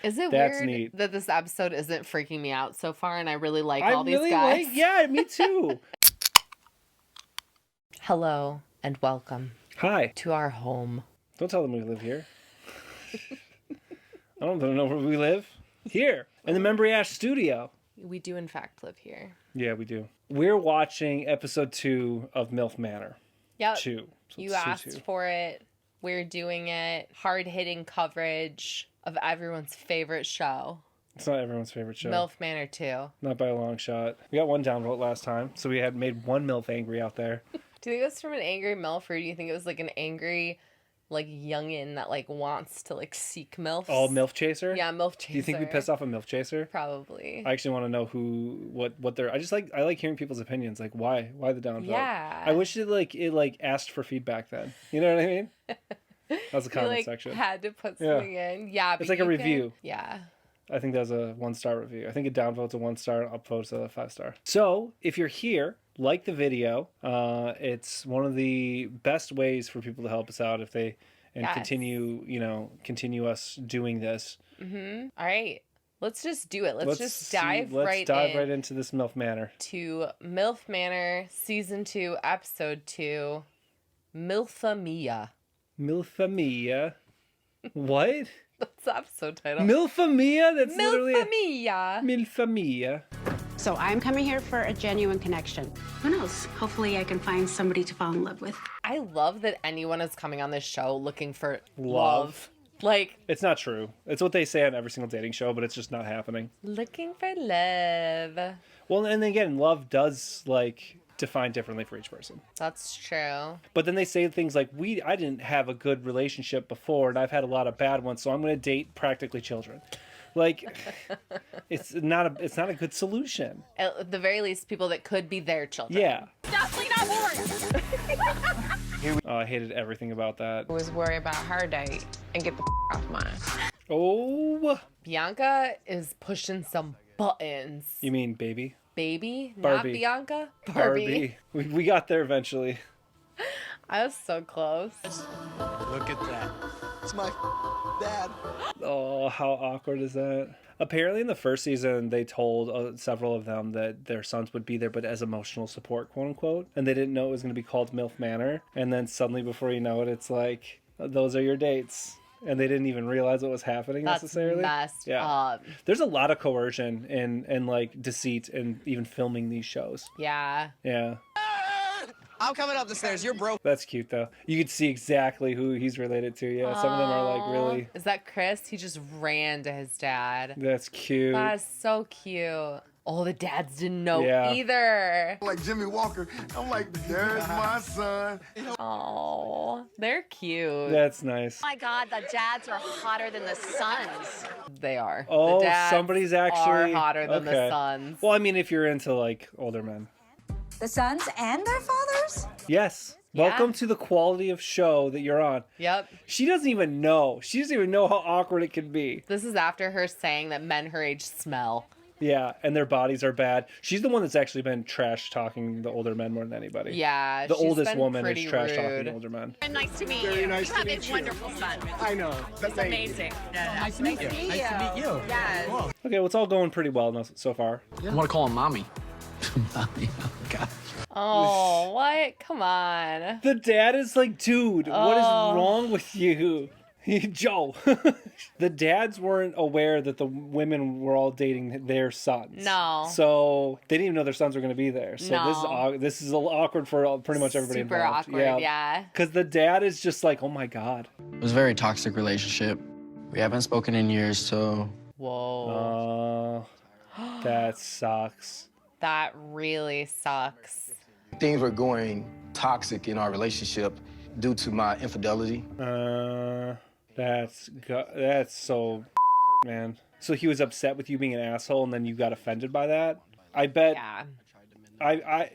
Is it That's weird neat. that this episode isn't freaking me out so far and I really like all these guys? Yeah, me too. Hello and welcome Hi. to our home. Don't tell them we live here. I don't know where we live. Here, in the membriash studio. We do in fact live here. Yeah, we do. We're watching episode 2 of Milf Manor. Yep. 2. So You it's asked 2. for it. We're doing it. Hard-hitting coverage of everyone's favorite show. It's not everyone's favorite show. Milf Manor 2. Not by a long shot. We got one downvote last time, so we had made one MILF angry out there. Do you think it was from an angry MILF, or do you think it was like an angry, like, youngin that like wants to like seek MILFs? Oh, MILF chaser? Yeah, MILF chaser. Do you think we pissed off a MILF chaser? Probably. I actually want to know what they're. I like hearing people's opinions. Like why the downvote? Yeah. I wish it asked for feedback then. You know what I mean? That's the comment you, like, section. Had to put something in. Yeah, but it's like a review. Yeah. I think that was a 1-star review. I think a downvote's a 1-star, and upvote's a 5-star. So if you're here, like the video. It's one of the best ways for people to help us out if they continue us doing this. Mm-hmm. All right. Let's just do it. Let's dive right into this MILF Manor. To MILF Manor, Season 2, Episode 2, Milfa Mia. Milfa Mia. What? That's the episode title. Milfa Mia? That's literally Milfa Mia. Milfa Mia. So I'm coming here for a genuine connection. Who knows? Hopefully I can find somebody to fall in love with. I love that anyone is coming on this show looking for love. Like, it's not true. It's what they say on every single dating show, but it's just not happening. Looking for love. Well, and again, love does like define differently for each person. That's true. But then they say things like, I didn't have a good relationship before, and I've had a lot of bad ones, so I'm going to date practically children. Like, it's not a good solution. At the very least, people that could be their children. Yeah. Definitely not boring. Oh, I hated everything about that. I was worried about her date and get the off mine. Oh. Bianca is pushing some buttons. You mean baby? Baby? Barbie. Not Bianca? Barbie. We got there eventually. I was so close. Look at that. It's my dad. Oh, how awkward is that? Apparently in the first season, they told several of them that their sons would be there, but as emotional support, quote unquote. And they didn't know it was going to be called MILF Manor. And then suddenly, before you know it, it's like, those are your dates. And they didn't even realize what was happening necessarily. That's messed up. There's a lot of coercion and like deceit and even filming these shows. Yeah. Yeah. I'm coming up the stairs. You're broke. That's cute though. You could see exactly who he's related to. Yeah, some of them are like really. Is that Chris? He just ran to his dad. That's cute. That's so cute. Oh, the dads didn't know Yeah. either. Like Jimmy Walker. I'm like, there's my son. Oh, they're cute. That's nice. Oh my God, the dads are hotter than the sons. They are. Oh, the dads somebody's actually are hotter than the sons. Well, I mean, if you're into like older men. The sons and their fathers? Yes. Yeah. Welcome to the quality of show that you're on. Yep. She doesn't even know. She doesn't even know how awkward it can be. This is after her saying that men her age smell. Yeah, and their bodies are bad. She's the one that's actually been trash talking the older men more than anybody. Yeah, the she's oldest been woman is pretty trash rude. talking the older men. Nice to meet Very you. nice You to have meet a you. wonderful son. I know. He's amazing. Nice to meet you. Nice to meet you. Yes. Okay, well, it's all going pretty well so far. I want to call him mommy. Mommy. Oh, God. Oh, what? Come on. The dad is like, dude, what is wrong with you? Joe. The dads weren't aware that the women were all dating their sons. No. So they didn't even know their sons were going to be there. So No. this is a little awkward for pretty much everybody Super involved. awkward, yeah. Because the dad is just like, oh my God. It was a very toxic relationship. We haven't spoken in years, so... Whoa. That sucks. That really sucks. Things were going toxic in our relationship due to my infidelity. That's so man. So he was upset with you being an asshole, and then you got offended by that? I bet. Yeah.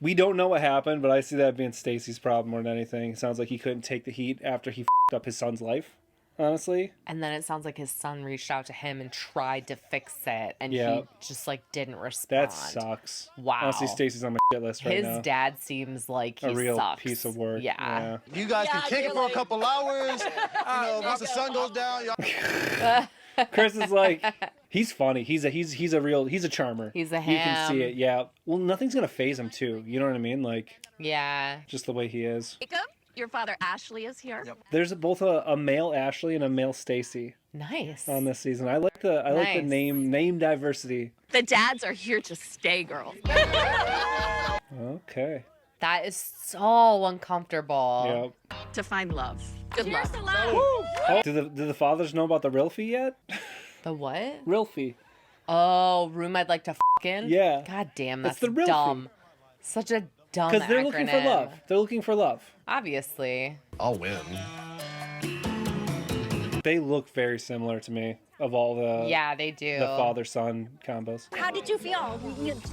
We don't know what happened, but I see that being Stacy's problem more than anything. It sounds like he couldn't take the heat after he f***ed up his son's life, honestly. And then it sounds like his son reached out to him and tried to fix it, and Yeah. he just like didn't respond. That sucks. Wow. Honestly, Stacy's on my shit list right now. His dad seems like he a real sucks. piece of work. Yeah. You guys can kick it for a couple hours. You know, once the sun goes down, y'all. Chris is like, he's funny. He's a charmer. He's a You can ham. see it. Yeah. Well, nothing's gonna phase him too. You know what I mean? Like, Yeah. just the way he is. Jacob, your father Ashley is here. There's both a male Ashley and a male Stacy Nice. on this season. I like the Nice. name diversity. The dads are here to stay, girls. Okay. That is so uncomfortable. Yep. To find love. Good luck. Oh, do the fathers know about the Rilfie yet? The what? Rilfie. Oh, room I'd like to in? Yeah. God damn, That's that's the real dumb. Such a dumb Because they're acronym. looking for love. They're looking for love. Obviously. I'll win. They look very similar to me of all the Yeah, they do. the father-son combos. How did you feel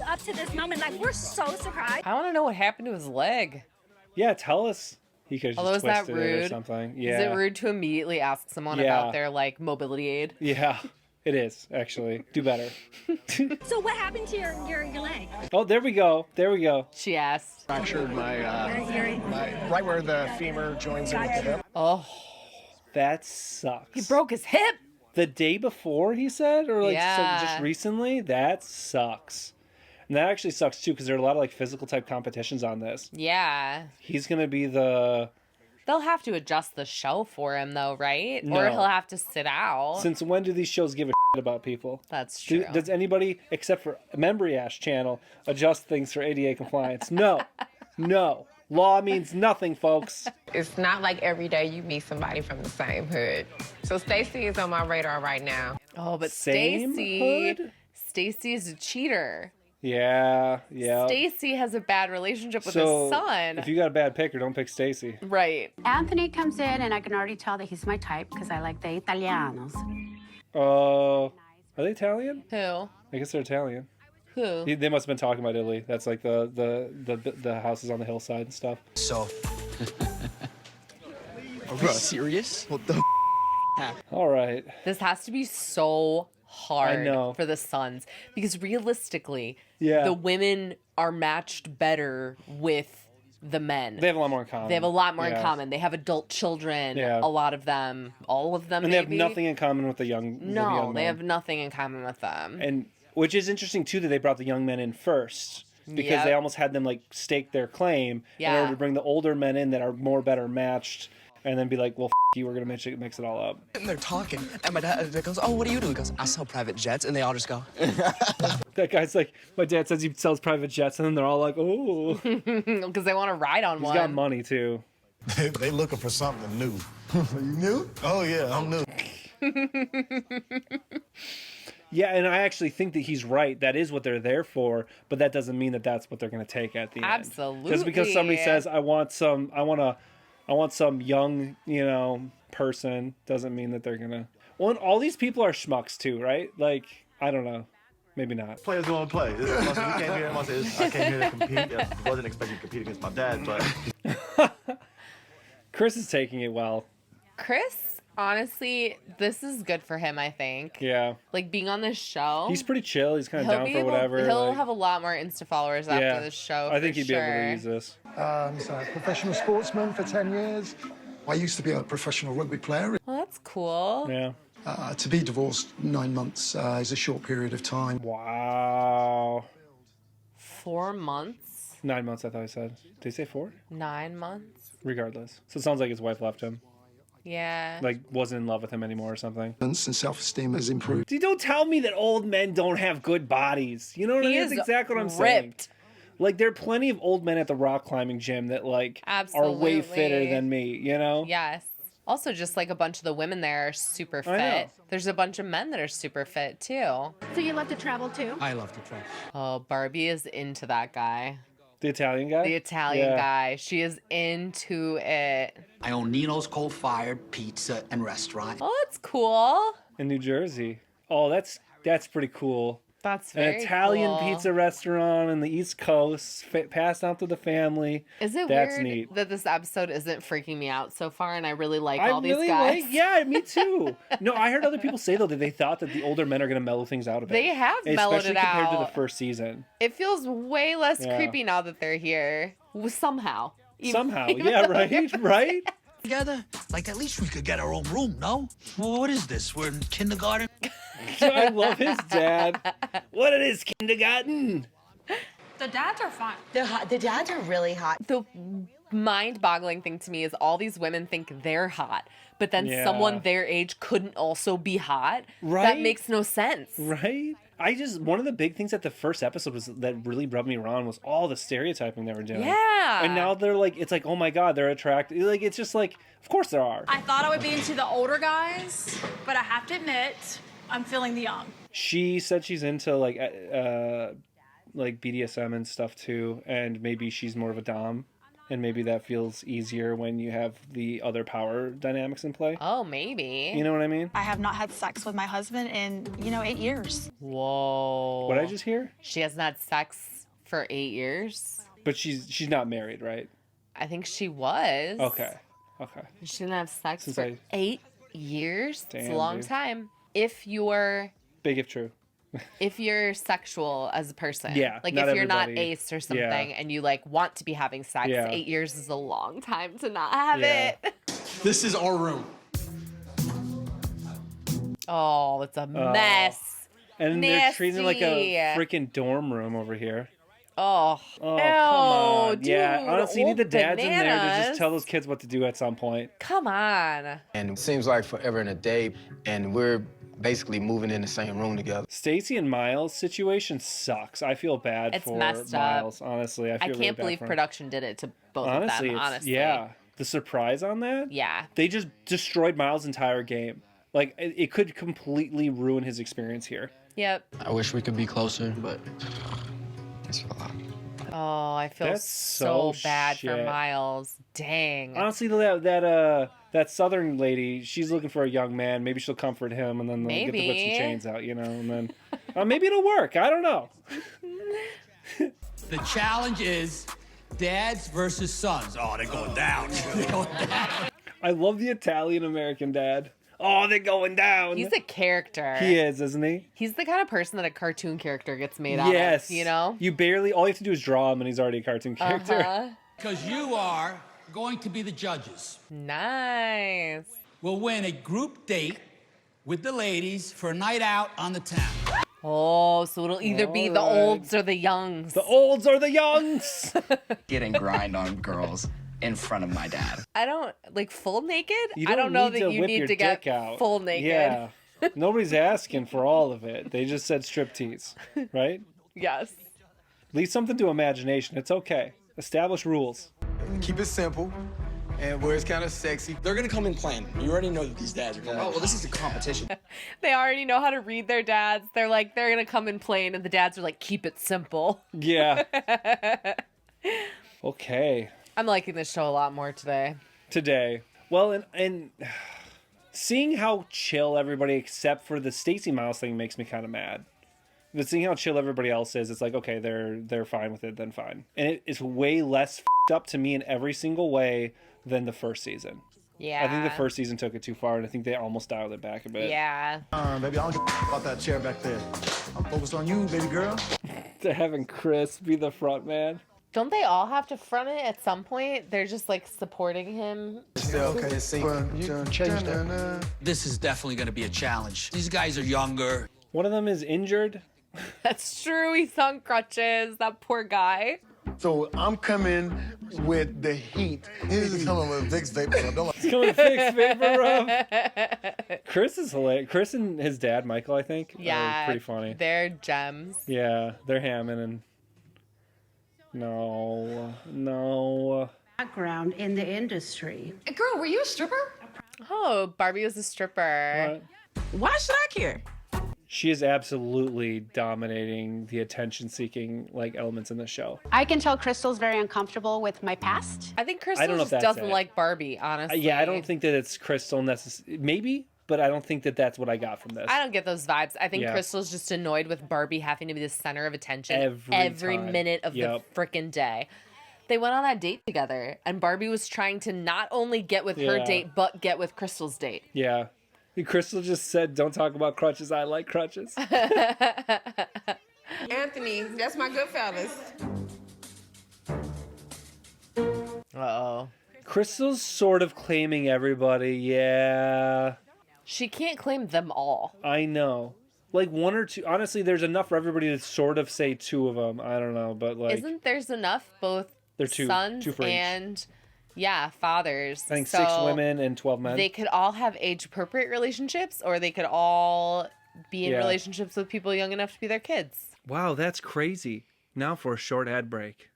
up to this moment? Like, we're so surprised. I want to know what happened to his leg. Yeah, tell us. He could have Although, just is that twisted it or rude? something. Yeah. Is it rude to immediately ask someone Yeah. about their like mobility aid? Yeah, it is actually. Do better. So what happened to your leg? Oh, there we go. There we go. She asked. Fractured my right where the femur joins in with the hip. Oh, That sucks. he broke his hip. The day before, he said, or like Yeah. just recently. That sucks. And that actually sucks too, because there are a lot of like physical type competitions on this. Yeah. He's gonna be the. They'll have to adjust the show for him though, right? Or No. he'll have to sit out. Since when do these shows give a shit about people? That's true. Does anybody, except for Membriash channel, adjust things for ADA compliance? No. No. Law means nothing, folks. It's not like every day you meet somebody from the same hood. So Stacy is on my radar right now. Oh, but Same Stacy hood? is a cheater. Yeah, yeah. Stacy has a bad relationship with So, his son. if you got a bad picker, don't pick Stacy. Right. Anthony comes in, and I can already tell that he's my type because I like the Italianos. Are they Italian? Who? I guess they're Italian. Who? They must have been talking about Italy. That's like the houses on the hillside and stuff. So. Are we serious? What the? All right. This has to be so hard I know. for the sons because realistically, Yeah. the women are matched better with the men. They have a lot more in common. They have a lot more in Yeah. common. They have adult children. Yeah. A lot of them, all of them. And they have maybe. nothing in common with the young. with the No, young they men. have nothing in common with them. And which is interesting too that they brought the young men in first because Yep. they almost had them like stake their claim in Yeah. order to bring the older men in that are more better matched, and then be like, well, you, we're gonna mix it all up. And they're talking, and my dad goes, "Oh, what do you do?" He goes, "I sell private jets," and they all just go. That guy's like, my dad says he sells private jets, and then they're all like, oh, Because they want to ride on he's one. got money too. They looking for something new. You new? Oh yeah, I'm new. Yeah, and I actually think that he's right. That is what they're there for, but that doesn't mean that that's what they're going to take at the end. Absolutely. Just because somebody says I want some young, person doesn't mean that they're gonna. Well, and all these people are schmucks too, right? Like, I don't know, maybe not. Players gonna play. We came here. I came here to compete. I wasn't expecting to compete against my dad, but Chris is taking it well. Chris, honestly, this is good for him, I think. Yeah, Like being on this show. he's pretty chill. He's kind of down be for able- whatever. He'll like- have a lot more Insta followers after this show. I think for he'd be able to sure. use this. So a professional sportsman for 10 years. I used to be a professional rugby player. Well, that's cool. Yeah. To be divorced 9 months is a short period of time. Wow. 4 months? 9 months, I thought I said. Did he say 4? 9 months? Regardless. So it sounds like his wife left him. Yeah. Like, wasn't in love with him anymore or something. And self-esteem has improved. See, don't tell me that old men don't have good bodies. You know what I He mean? is That's exactly what I'm saying. ripped. Like, there are plenty of old men at the rock climbing gym that, like, are way Absolutely. fitter than me, you know? Yes. Also, just like a bunch of the women there are super I know. fit. There's a bunch of men that are super fit too. So you love to travel too? I love to try. Oh, Barbie is into that guy. The Italian guy? The Italian Yeah. guy. She is into it. I own Nino's Coal-Fired Pizza and Restaurant. Oh, that's cool. In New Jersey. Oh, that's pretty cool. That's An very Italian cool. pizza restaurant on the East Coast, passed down to the family. Is it That's weird neat. that this episode isn't freaking me out so far and I really like I all these really guys? like, yeah, me too. No, I heard other people say though that they thought that the older men are going to mellow things out a bit. They have mellowed especially it compared to out. the first season. It feels way less Yeah. creepy now that they're here. Somehow. Somehow, yeah, right, right. together? Like, at least we could get our own room, no? Well, what is this? We're in kindergarten? I love his dad. What it is, kindergarten? The dads are fine. The dads are really hot. The mind-boggling thing to me is all these women think they're hot, but then someone their age couldn't also be hot. Right? That makes no sense. Right? One of the big things that the first episode was that really rubbed me wrong was all the stereotyping they were doing. Yeah. And now they're like, it's like, oh my God, they're attracted. Like, it's just like, of course there are. I thought I would be into the older guys, but I have to admit, I'm feeling the young. She said she's into like BDSM and stuff too, and maybe she's more of a dom, and maybe that feels easier when you have the other power dynamics in play. Oh, maybe. You know what I mean? I have not had sex with my husband in, 8 years. Whoa. What did I just hear? She hasn't had sex for 8 years. But she's not married, right? I think she was. Okay. She didn't have sex Since for 8 years. It's a Damn, long dude. time. If you're sexual as a person. Yeah, Like not if you're not everybody. ace or something Yeah. and you like want to be having sex, Yeah. 8 years is a long time to not have Yeah. it. This is our room. Oh, it's a mess. And they're treating it like a Nasty. freaking dorm room over here. Oh, Oh, ew, come on. dude, Yeah, honestly, you need the old dads in there to bananas. just tell those kids what to do at some point. Come on. And it seems like forever and a day, and we're basically moving in the same room together. Stacy and Miles' situation sucks. I feel bad It's for messed up. Miles, honestly. I feel I really can't bad believe for him. production did it to both Honestly, of them, it's- honestly. yeah. The surprise on that? Yeah. They just destroyed Miles' entire game. Like, it could completely ruin his experience here. Yep. I wish we could be closer, but it's a lot. Oh, I feel That's so so bad for shit. Miles. Dang. Honestly, that southern lady, she's looking for a young man. Maybe she'll comfort him, and then they'll get to put some Maybe. chains out, you know, and then maybe it'll work. I don't know. The challenge is dads versus sons. Oh, they're going down. They're going down. I love the Italian American dad. Oh, they're going down. He's a character. He is, isn't he? He's the kind of person that a cartoon character gets made out Yes. of, you know? All you have to do is draw him, and he's already a cartoon character. Uh-huh. Because you are going to be the judges. Nice. We'll win a group date with the ladies for a night out on the town. Oh, so it'll either be the Alright. olds or the youngs. The olds or the youngs. Getting grind on girls in front of my dad. I don't, like, full naked? You I don't know need that to you whip need your to get dick out. full naked. Yeah. Nobody's asking for all of it. They just said striptease, right? Yes. Leave something to imagination. It's okay. Establish rules. Keep it simple, and where it's kind of sexy. They're gonna come in playing. You already know that these dads are coming. Oh, well, this is a competition. They already know how to read their dads. They're like, they're going to come and play, and the dads are like, keep it simple. Yeah. Okay. I'm liking this show a lot more today. Today. Well, and seeing how chill everybody except for the Stacey Miles thing makes me kind of mad. But seeing how chill everybody else is, it's like, okay, they're fine with it, then fine. And it is way less f***ed up to me in every single way than the first season. Yeah. I think the first season took it too far, and I think they almost dialed it back a bit. Yeah. Baby, I don't give a about that chair back there. I'm focused on you, baby girl. They're having Chris be the front man. Don't they all have to front it at some point? They're just like supporting him. Okay, you changed it. This is definitely going to be a challenge. These guys are younger. One of them is injured. That's true. He's on crutches. That poor guy. So I'm coming with the heat. He's coming with Vicks Vapor Rub. He's coming fix vapor rub. Chris is hilarious. Chris and his dad, Michael, I think, Yeah. are pretty funny. They're gems. Yeah, they're hamming and no. Background in the industry. Girl, were you a stripper? Oh, Barbie was a stripper. Why should I care? She is absolutely dominating the attention-seeking like elements in the show. I can tell Crystal's very uncomfortable with my past. I think I Crystal don't know if just that's doesn't it. like Barbie, honestly. Yeah, I don't think that it's Crystal necessarily. Maybe, but I don't think that that's what I got from this. I don't get those vibes. I think Yeah. Crystal's just annoyed with Barbie having to be the center of attention Every time. minute of Yep. the frickin' day. They went on that date together, and Barbie was trying to not only get with her Yeah. date, but get with Crystal's date. Yeah. Crystal just said, "Don't talk about crutches. I like crutches." Anthony, that's my good fellas. Uh-oh. Crystal's sort of claiming everybody. Yeah. She can't claim them all. I know. Like one or two. Honestly, there's enough for everybody to sort of say two of them. I don't know, but like. Isn't there's enough both they're two, sons two for and each. Yeah, fathers. I think so 6 women and 12 men. They could all have age-appropriate relationships, or they could all be in relationships with people young enough to be their kids. Wow, that's crazy. Now for a short ad break.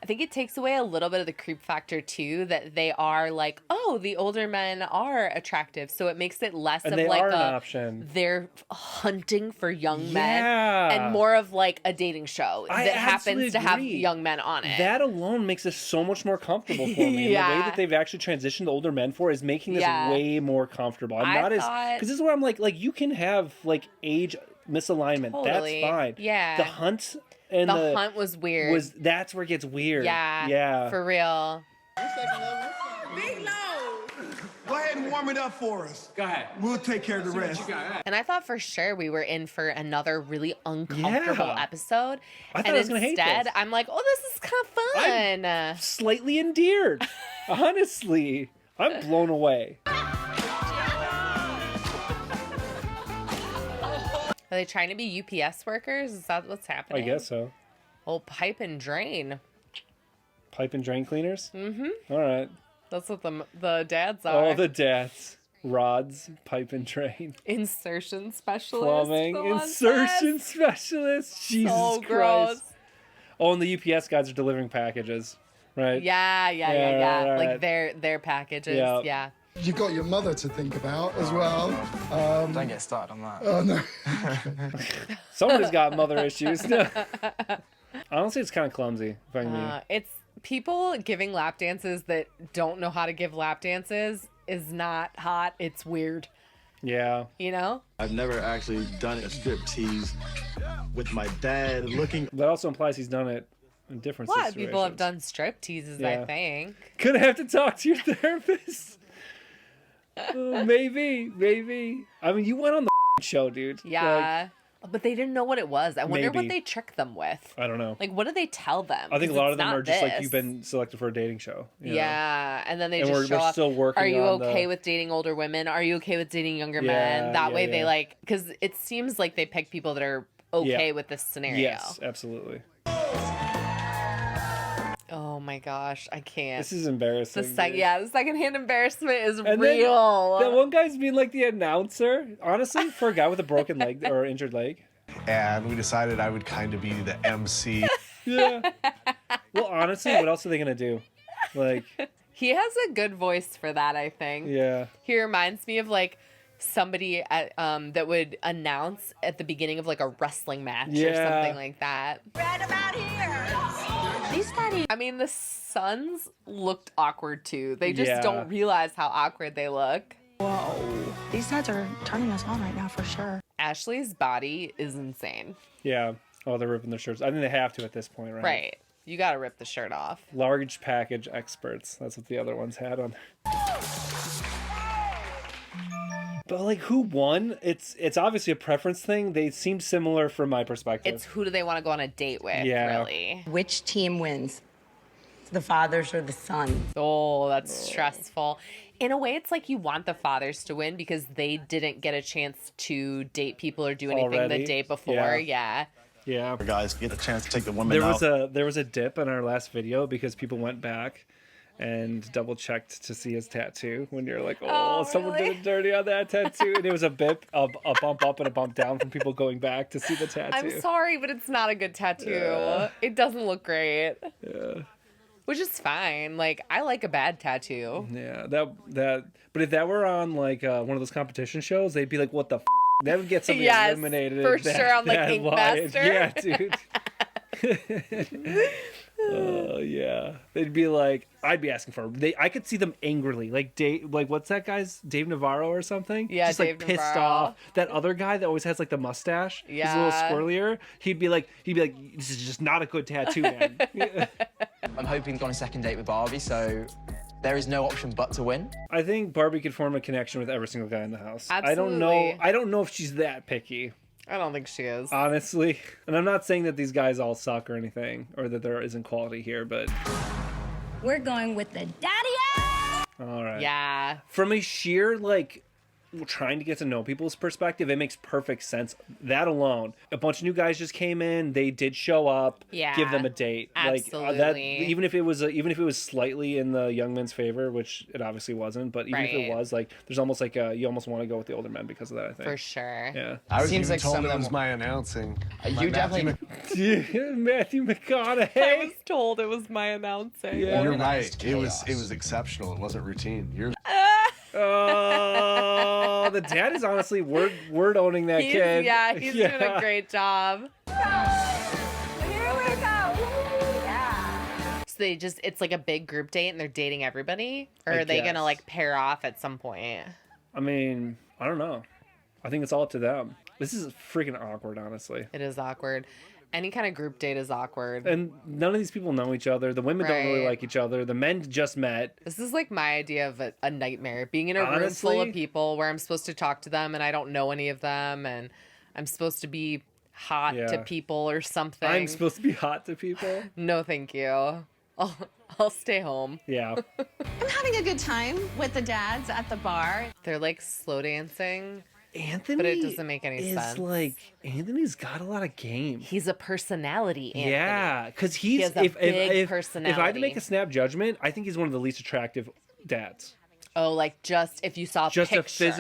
I think it takes away a little bit of the creep factor too, that they are like, oh, the older men are attractive, so it makes it less And of they like are an option. They're hunting for young men, and more of like a dating show I that happens to have agree. young men on it. That alone makes this so much more comfortable for me. Yeah. And the way that they've actually transitioned the older men for is making this way more comfortable. I'm not thought- because this is where I'm like you can have like age misalignment. Totally. That's fine. Yeah. The hunt and the hunt was weird. That's where it gets weird. Yeah. Yeah. For real. Go ahead and warm it up for us. Go ahead. We'll take care of the rest. And I thought for sure we were in for another really uncomfortable episode. I thought I was gonna hate instead, this. I'm like, oh, this is kind of fun. Slightly endeared. Honestly. I'm blown away. Are they trying to be UPS workers? Is that what's happening? I guess so. Oh, pipe and drain. Pipe and drain cleaners? Mm-hmm. All right. That's what the dads are. Oh, the dads. Rods, pipe and drain. Insertion specialist. Plumbing, insertion specialist. Jesus So Christ. gross. Oh, and the UPS guys are delivering packages, right? Yeah. right. Like their packages. Yeah. Yeah. You got your mother to think about as well. Don't get started on that. Oh no. Somebody's got mother issues. Honestly, it's kind of clumsy. If I mean. It's people giving lap dances that don't know how to give lap dances is not hot. It's weird. Yeah. You know? I've never actually done a strip tease with my dad looking. That also implies he's done it in different A lot of situations. people have done strip teases, Yeah. I think. Gonna have to talk to your therapist. Maybe. I mean, you went on the show, dude. Yeah. But they didn't know what it was. I wonder what Maybe. they tricked them with. I don't know. Like, what did they tell them? I think a 'Cause lot it's of them not are just like, this. you've been selected for a dating show. you know? Yeah, and then they And just we're show up. still working Are you on okay the- with dating older women? Are you okay with dating younger Yeah, men? That yeah, way they yeah. like, because it seems like they pick people that are okay with this scenario. Yes, absolutely. Oh my gosh, I can't. This is embarrassing. the dude. the secondhand embarrassment is And then real. that one guy's being like the announcer. Honestly, for a guy with a broken leg or injured leg. And we decided I would kind of be the MC. Yeah. Well, honestly, what else are they gonna do? Like, He has a good voice for that, I think. yeah. He reminds me of like somebody at that would announce at the beginning of like a wrestling match or Yeah. something like that. Right about here. These daddy. I mean, the sons looked awkward too. They just Yeah. don't realize how awkward they look. Whoa. These dads are turning us on right now for sure. Ashley's body is insane. Yeah. Oh, they're ripping their shirts. I think they have to at this point, right? Right. You got to rip the shirt off. Large package experts. That's what the other ones had on. But like, who won? It's obviously a preference thing. They seem similar from my perspective. It's who do they want to go on a date with, Yeah. really. Which team wins? The fathers or the sons? Oh, that's stressful. In a way, it's like you want the fathers to win because they didn't get a chance to date people or do anything Already? the day before. Yeah. Yeah. Yeah. Guys get a chance to take the women There out. was a dip in our last video because people went back and double checked to see his tattoo when you're like, oh, someone did it dirty on that tattoo. And it was a bump up and a bump down from people going back to see the tattoo. I'm sorry, but it's not a good tattoo. Yeah. It doesn't look great. Yeah. Which is fine. Like, I like a bad tattoo. Yeah, that. But if that were on like one of those competition shows, they'd be like, "What the?" That would get somebody Yes, eliminated. for sure, on, like, that Ink line. Master. Yeah, dude. Oh yeah, they'd be like, I'd be asking for. I could see them angrily, like what's that guy's Dave Navarro or something? Yeah, just like Dave pissed Navarro. off. That other guy that always has like the mustache, he's a little Yeah. squirrelier. He'd be like, this is just not a good tattoo, man. I'm hoping to go on a second date with Barbie, so there is no option but to win. I think Barbie could form a connection with every single guy in the house. Absolutely. I don't know if she's that picky. I don't think she is. Honestly. And I'm not saying that these guys all suck or anything, or that there isn't quality here, but... We're going with the daddy. All right. Yeah. From a sheer, like, trying to get to know people's perspective, it makes perfect sense. That alone, a bunch of new guys just came in. They did show up. Yeah, give them a date. absolutely. Like that, even if it was slightly in the young men's favor, which it obviously wasn't, but even if it was, like, there's almost like you almost want to go with the older men because of that. I think for sure. Yeah, I was Seems even like told some it of was them- my announcing. You definitely. Matthew McConaughey. I was told it was my announcing. Yeah. You're Organized right. chaos. It was exceptional. It wasn't routine. You're Oh, the dad is honestly word owning that kid. Yeah, he's doing a great job. Here we go. So it's like a big group date and they're dating everybody? Or are they going to guess. like pair off at some point? I mean, I don't know. I think it's all up to them. This is freaking awkward, honestly. It is awkward. Any kind of group date is awkward. And none of these people know each other. The women don't really Right. like each other. The men just met. This is like my idea of a nightmare. Being in a room full Honestly? of people where I'm supposed to talk to them and I don't know any of them and I'm supposed to be hot to Yeah. people or something. I'm supposed to be hot to people. No, thank you. I'll stay home. Yeah. I'm having a good time with the dads at the bar. They're like slow dancing. Anthony, but it doesn't make any is sense. like Anthony's got a lot of game. He's a personality, Anthony. Yeah, because He he's has a big if I personality. had to make a snap judgment, I think he's one of the least attractive dads. Oh, like just if you saw Just picture. a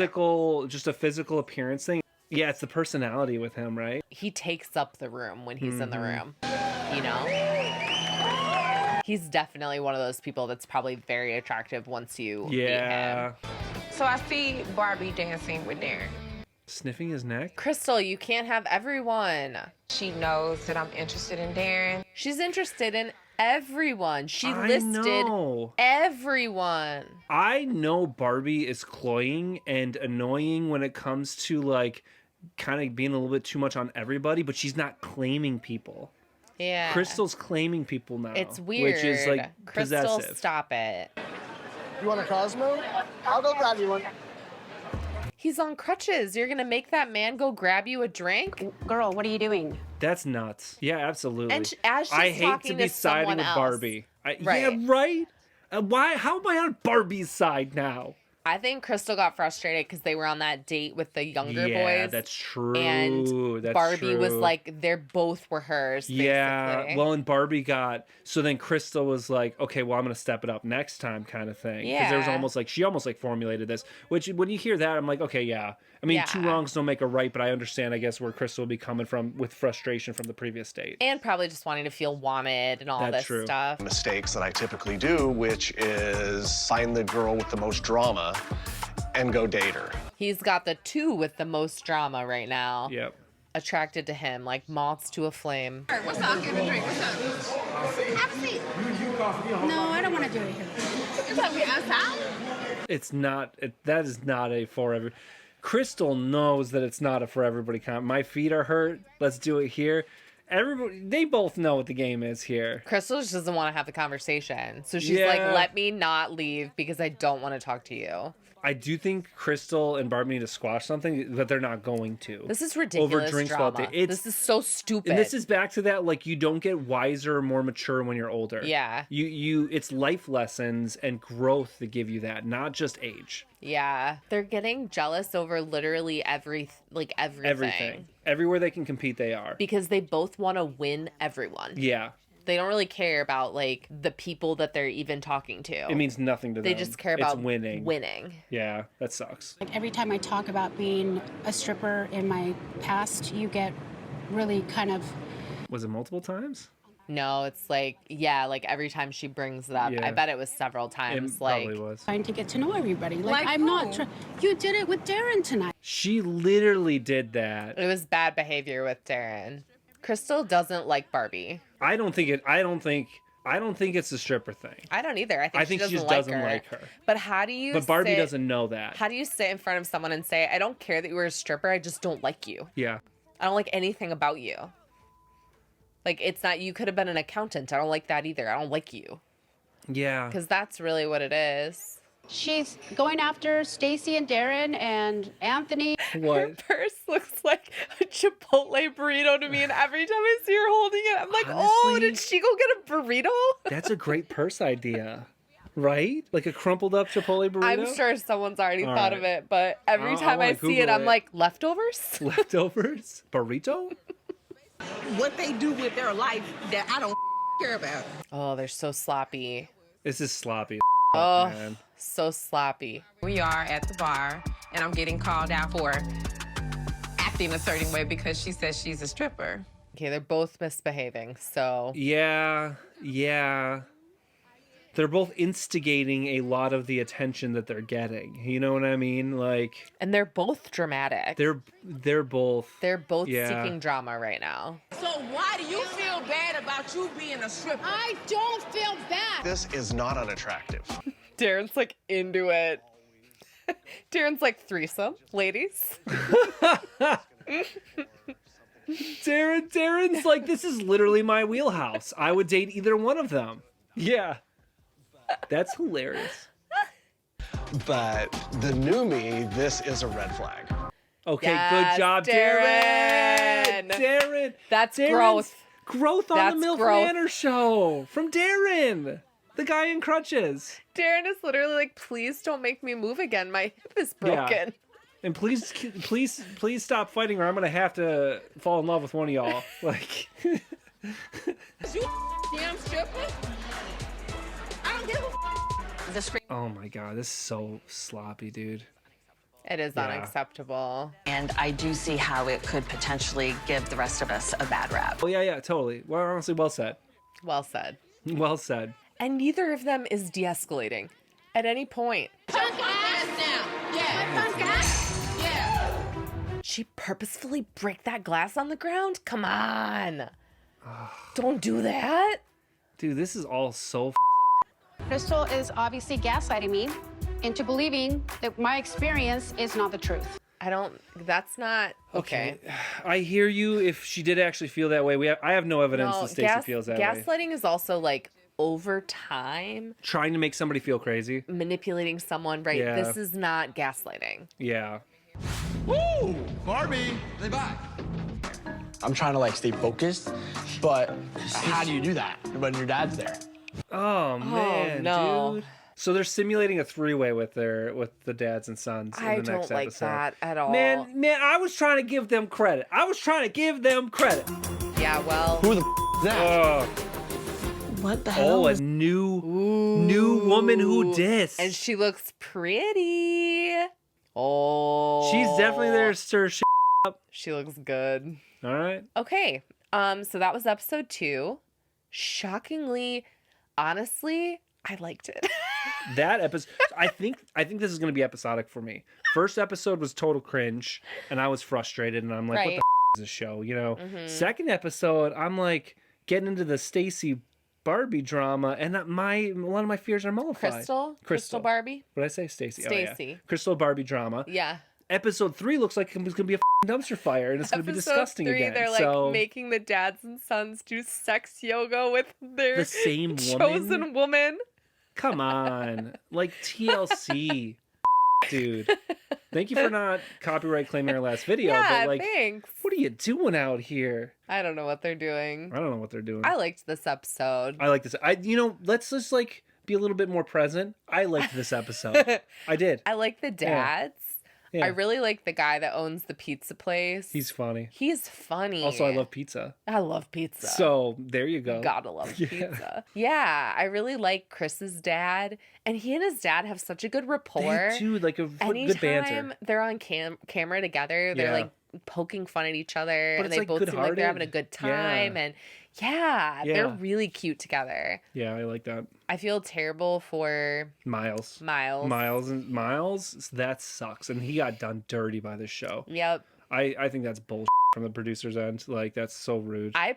physical appearance thing. Yeah, it's the personality with him, right? He takes up the room when he's in the Mhm. room. You know? He's definitely one of those people that's probably very attractive once you meet him. So I see Barbie dancing with Darren. Sniffing his neck? Crystal, you can't have everyone. She knows that I'm interested in Darren. She's interested in everyone. She I listed know. everyone. I know Barbie is cloying and annoying when it comes to like kind of being a little bit too much on everybody, but she's not claiming people. Yeah. Crystal's claiming people now. It's weird. Which is like Crystal, possessive. stop it. You want a Cosmo? I'll go grab you one. He's on crutches. You're gonna make that man go grab you a drink? Girl, what are you doing? That's nuts. Yeah, absolutely. And as she's I hate talking to be to siding someone with else. Barbie. Right. Yeah, right? Why? How am I on Barbie's side now? I think Crystal got frustrated because they were on that date with the younger Yeah, boys. that's true. And That's Barbie was true. like, they're both were hers. Yeah, basically. well, and Barbie got so then Crystal was like, okay, well, I'm gonna step it up next time, kind of thing. Because there was Yeah. almost like she almost like formulated this. Which when you hear that, I'm like, okay, yeah. I mean, two Yeah. wrongs don't make a right, but I understand, I guess, where Crystal would be coming from with frustration from the previous date. And probably just wanting to feel wanted and all That's this true. stuff. mistakes that I typically do, which is find the girl with the most drama and go date her. He's got the two with the most drama right now. Yep. Attracted to him, like moths to a flame. What's up? Get a drink. What's up? Have a seat. No, I don't want to do it here. You told me outside? It's not. That is not a for every. Crystal knows that it's not a for everybody comment. My feet are hurt. Let's do it here. Everybody, they both know what the game is here. Crystal just doesn't want to have the conversation. So she's Yeah. like, let me not leave because I don't want to talk to you. I do think Crystal and Barbie need to squash something, but they're not going to. This is ridiculous Over drinks while drama. it's, This is so stupid. and this is back to that, like, you don't get wiser or more mature when you're older. Yeah. It's life lessons and growth that give you that, not just age. Yeah. They're getting jealous over literally everything. Everything. Everywhere they can compete, they are. Because they both want to win everyone. Yeah. They don't really care about like the people that they're even talking to. It means nothing to them. They just care It's about winning. winning. Yeah, that sucks. Like every time I talk about being a stripper in my past, you get really kind of. Was it multiple times? No, it's like, yeah, like every time she brings it up, Yeah. I bet it was several times. Like, probably was. Trying to get to know everybody. Like, Like I'm not. who? You did it with Darren tonight. She literally did that. it was bad behavior with Darren. Crystal doesn't like Barbie. I don't think it's a stripper thing. I don't either. I think she doesn't just like doesn't her. like her. But how do you? But Barbie sit- doesn't know that. How do you sit in front of someone and say, "I don't care that you were a stripper. I just don't like you. Yeah. I don't like anything about you." Like it's not. You could have been an accountant. I don't like that either. I don't like you. Yeah. Because that's really what it is. She's going after Stacy and Darren and Anthony. Her purse looks like a Chipotle burrito to me, and every time I see her holding it, I'm like, oh, Honestly, did she go get a burrito? That's a great purse idea, right? Like a crumpled up Chipotle burrito? I'm sure someone's already All thought right. of it, but every I time I wanna see it, Google I'm it. like, leftovers? Leftovers? Burrito? What they do with their life that I don't care about. Oh, they're so sloppy. This is sloppy. Oh, Man. so sloppy. We are at the bar, and I'm getting called out for acting a certain way because she says she's a stripper. Okay, they're both misbehaving, so. Yeah. They're both instigating a lot of the attention that they're getting. You know what I mean? Like, and they're both dramatic. they're both. They're both Yeah. seeking drama right now. So why do you feel bad about you being a stripper? I don't feel bad. This is not unattractive. Darren's like into it. Darren's like, threesome, ladies. Darren's like, this is literally my wheelhouse. I would date either one of them. Yeah. That's hilarious. But the new me, this is a red flag. Okay, Yes, good job, Darren. Darren. That's Darren's growth. Growth on That's the Milf growth. Manor show from Darren, the guy in crutches. Darren is literally like, please don't make me move again. My hip is Yeah. broken. And please stop fighting, or I'm gonna have to fall in love with one of y'all. Like, You damn stripper? I don't give a The screen. oh my god, this is so sloppy, dude. It is Yeah. unacceptable. And I do see how it could potentially give the rest of us a bad rap. Oh yeah, totally. Well, honestly, well said. Well said. Well said. And neither of them is de-escalating at any point. punk ass now. Yeah. Punk ass. Yeah. She purposefully break that glass on the ground? Come on. Don't do that. Dude, this is all so Crystal is obviously gaslighting me into believing that my experience is not the truth. That's not okay. I hear you. If she did actually feel that way, I have no evidence that Stacey feels that way. Gaslighting is also like over time Trying to make somebody feel crazy. manipulating someone, right? Yeah. This is not gaslighting. Yeah. Woo! Barbie, say bye. I'm trying to like stay focused, but how do you do that when your dad's there? Oh man, no. dude. So they're simulating a three-way with the dads and sons in I the don't next like episode. that at all. Man, I was trying to give them credit. Yeah, well. Who the is that? Oh, What the hell? a new woman who dis. And she looks pretty. Oh. She's definitely there to stir shit up. She looks good. All right. Okay. So that was episode 2. Shockingly, honestly, I liked it. That episode, I think this is going to be episodic for me. First episode was total cringe, and I was frustrated, and I'm like, Right. what the is this show, you know? Mhm. Second episode, I'm like getting into the Stacy Barbie drama, and a lot of my fears are mollified. Crystal Barbie. What did I say? Stacy. Stacy. Oh, yeah. Crystal Barbie drama. Yeah. Episode 3 looks like it's going to be a dumpster fire, and it's going to be disgusting Episode 3, again. they're like so making the dads and sons do sex yoga with their the same chosen woman. Come on, like TLC, dude. Thank you for not copyright claiming our last video, Yeah, but like, thanks. what are you doing out here? I don't know what they're doing. I don't know what they're doing. I liked this episode. I like this. Let's just like be a little bit more present. I liked this episode. I did. I like the dads. Yeah. I really like the guy that owns the pizza place. He's funny. He's funny. Also, I love pizza. I love pizza. So there you go. Gotta love Yeah. pizza. Yeah, I really like Chris's dad, and he and his dad have such a good rapport. They do like a good Anytime banter. they're on camera together, they're Yeah. like poking fun at each other, But and it's, they like, both seem like they're having a good-hearted. good time, and they're Yeah. really cute together. Yeah, I like that. I feel terrible for Miles. That sucks, and he got done dirty by this show. Yep. I think that's bullshit from the producer's end. Like, that's so rude. I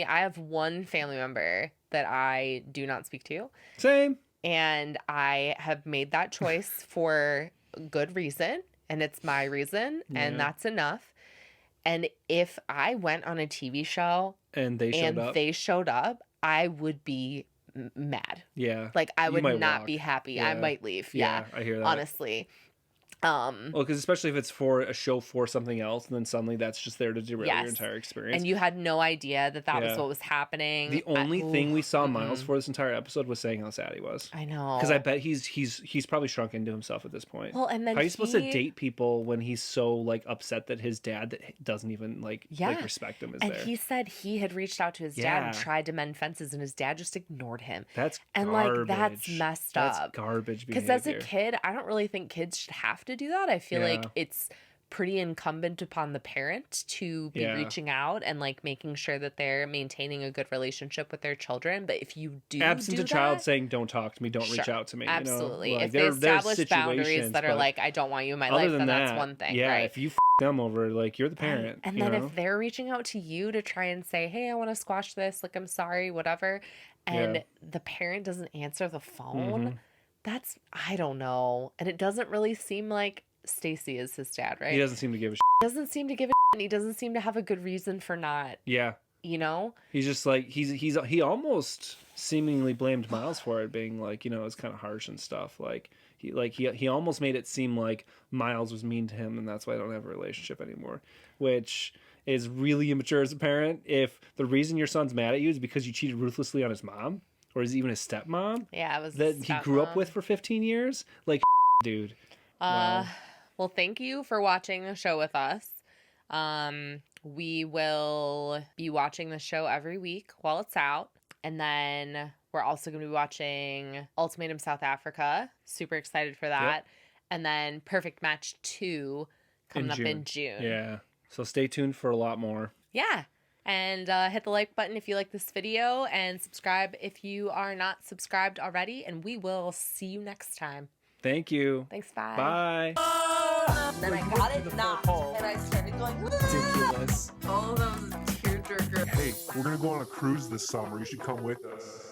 have one family member that I do not speak to. Same. And I have made that choice for good reason, and it's my reason, and Yeah. that's enough. And if I went on a TV show And they showed up. they showed up, I would be mad. Yeah. Like I You would might not walk. be happy. Yeah. I might leave. Yeah, I hear that. Honestly. Well, because especially if it's for a show for something else, and then suddenly that's just there to derail your entire experience. And you had no idea that that was Yeah. what was happening. The only thing we saw Miles for this entire episode was saying how sad he was. I know. Because I bet he's probably shrunk into himself at this point. Well, and then how are you supposed to date people when he's so like upset that his dad that doesn't even like respect him is and there? he said he had reached out to his dad and tried to mend fences, and his dad just ignored him. That's and garbage. like that's messed up. That's garbage behavior. Because as a kid, I don't really think kids should have to do that. I feel like it's pretty incumbent upon the parent to be reaching out and like making sure that they're maintaining a good relationship with their children. But if you do absent do a child that, saying don't talk to me, don't reach out to me. Absolutely. You know? Like, if they establish boundaries that are like, I don't want you in my life, then that's one thing. Yeah, right? if you them over, like you're the parent. And you then know? if they're reaching out to you to try and say, hey, I want to squash this, like I'm sorry, whatever, and the parent doesn't answer the phone, that's, I don't know. And it doesn't really seem like Stacy is his dad, right? He doesn't seem to give a doesn't seem to give a and he doesn't seem to have a good reason for not. Yeah. You know? He's just like he almost seemingly blamed Miles for it, being like, you know, it's kind of harsh and stuff. He almost made it seem like Miles was mean to him and that's why I don't have a relationship anymore. Which is really immature as a parent. If the reason your son's mad at you is because you cheated ruthlessly on his mom, or is even his stepmom, yeah, it was that he grew up with for 15 years, like, dude. Wow. Well, thank you for watching the show with us. We will be watching the show every week while it's out. And then we're also going to be watching Ultimatum South Africa. Super excited for that. Yep. And then Perfect Match 2 coming up in June. Yeah. So stay tuned for a lot more. Yeah. And hit the like button if you like this video and subscribe if you are not subscribed already. And we will see you next time. Thank you. Thanks. Bye. Bye. Then I got it knocked, and I started going, Ridiculous. all those tearjerker. Hey, we're gonna go on a cruise this summer. You should come with us.